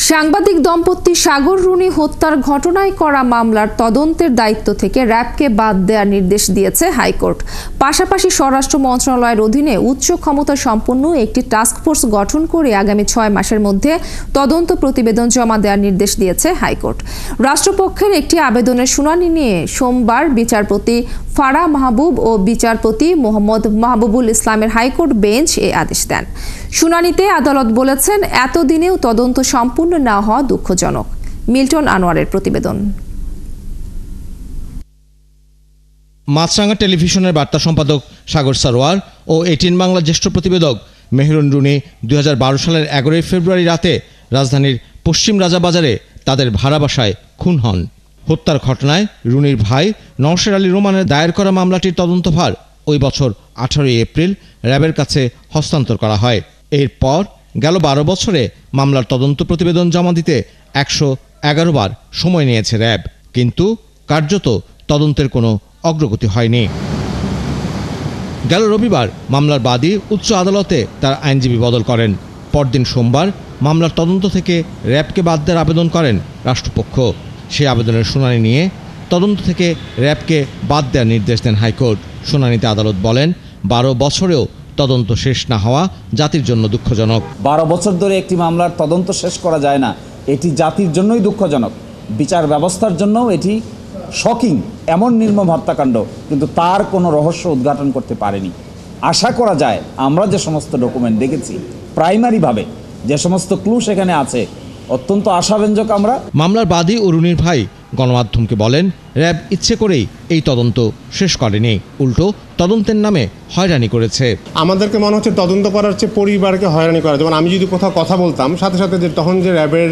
সাংবাদিক দম্পতি সাগর রুনি হত্যার ঘটনায় করা মামলার তদন্তের দায়িত্ব থেকে র্যাবকে বাদ দেওয়ার নির্দেশ দিয়েছে হাইকোর্ট। পাশাপাশি স্বরাষ্ট্র মন্ত্রণালয়ের অধীনে উচ্চ ক্ষমতা সম্পন্ন একটি টাস্কফোর্স গঠন করে আগামী 6 মাসের মধ্যে তদন্ত প্রতিবেদন জমা দেওয়ার নির্দেশ দিয়েছে হাইকোর্ট। রাষ্ট্রপক্ষের একটি আবেদনের শুনানি নিয়ে সোমবার বিচারপতি ফারাহ মাহবুব ও বিচারপতি মোহাম্মদ মাহবুবুল ইসলামের হাইকোর্ট বেঞ্চ এ আদেশ দেন। শুনানিতে আদালত বলেছেন, এতদিনেও তদন্ত সম্পূর্ণ না হওয়া দুঃখজনক। মিল্টন আনোয়ারের প্রতিবেদন। মাছরাঙা টেলিভিশনের বার্তা সম্পাদক সাগর সারোয়ার ও এটিএন বাংলার জ্যেষ্ঠ প্রতিবেদক মেহেরুন রুনি 2012 সালের 11 ফেব্রুয়ারি রাতে রাজধানীর পশ্চিম রাজাবাজারে তাদের ভাড়া বাসায় খুন হন। হত্যার ঘটনায় রুনির ভাই নওশের আলী রোমানের দায়ের করা মামলাটির তদন্তভার ওই বছর 18 এপ্রিল র্যাবের কাছে হস্তান্তর করা হয়। এরপর গেল 12 বছরে মামলার তদন্ত প্রতিবেদন জমা দিতে 111 বার সময় নিয়েছে র্যাব, কিন্তু কার্যত তদন্তের কোনো অগ্রগতি হয়নি। গেল রবিবার মামলার বাদী উচ্চ আদালতে তার আইনজীবী বদল করেন। পরদিন সোমবার মামলার তদন্ত থেকে র্যাবকে বাদ দেওয়ার আবেদন করেন রাষ্ট্রপক্ষ। সেই আবেদনের শুনানি নিয়ে তদন্ত থেকে র্যাবকে বাদ দেওয়ার নির্দেশ দেন হাইকোর্ট। শুনানিতে আদালত বলেন, 12 বছরেও তদন্ত শেষ না হওয়া জাতির জন্য দুঃখজনক। 12 বছর ধরে একটি মামলার তদন্ত শেষ করা যায় না, এটি জাতির জন্যই দুঃখজনক। বিচার ব্যবস্থার জন্যও এটি শকিং, এমন নির্মম হত্যাকাণ্ড কিন্তু তার কোনো রহস্য উদ্ঘাটন করতে পারেনি। আশা করা যায় আমরা যে সমস্ত ডকুমেন্ট দেখেছি, প্রাইমারিভাবে যে সমস্ত ক্লু সেখানে আছে, অত্যন্ত আশাব্যঞ্জক। আমরা মামলার বাদী ও রুনির ভাই গণমাধ্যমকে বলেন, র্যাব ইচ্ছে করেই এই তদন্ত শেষ করেনি, উল্টো তদন্তের নামে হয়রানি করেছে। আমাদেরকে মনে হচ্ছে তদন্ত করার চেয়ে পরিবারকে হয়রানি করা। যেমন আমি যদি কোথাও কথা বলতাম, সাথে সাথে যে তখন যে র্যাবের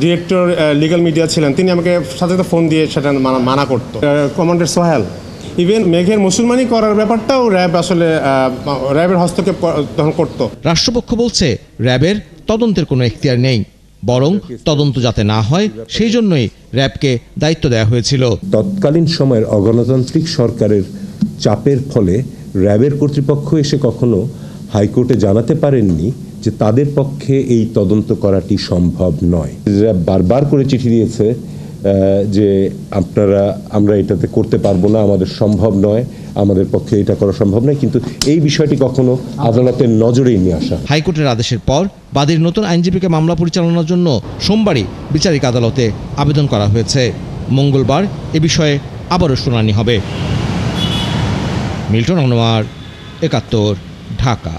ডিরেক্টর লিগ্যাল মিডিয়া ছিলেন, তিনি আমাকে সাথে সাথে ফোন দিয়ে সেটা মানা করতো। কমান্ডার সোহেল, ইভেন মেঘের মুসলমানি করার ব্যাপারটাও র্যাব আসলে র্যাবের হস্তক্ষেপ তখন করতো। রাষ্ট্রপক্ষ বলছে র্যাবের তদন্তের কোনো এখতিয়ার নেই, বরং তদন্ত যাতে না হয় সেই জন্যই র্যাবকে দায়িত্ব দেওয়া হয়েছিল। তৎকালীন সময়ের অগণতান্ত্রিক সরকারের চাপের ফলে র্যাবের কর্তৃপক্ষ এসে কখনো হাইকোর্টে জানাতে পারেননি যে তাদের পক্ষে এই তদন্ত করাটি সম্ভব নয়। র্যাব বারবার করে চিঠি দিয়েছে যে আমরা এটাতে করতে পারবো না, আমাদের সম্ভব নয়, আমাদের পক্ষে এটা করা সম্ভব নয়, কিন্তু এই বিষয়টি কখনো আদালতের নজরেই নিয়ে আসা। হাইকোর্টের আদেশের পর বাদীর নতুন আইনজীবীকে মামলা পরিচালনার জন্য সোমবারই বিচারিক আদালতে আবেদন করা হয়েছে। মঙ্গলবার এ বিষয়ে আবারও শুনানি হবে। মিল্টন আনোয়ার, 71, ঢাকা।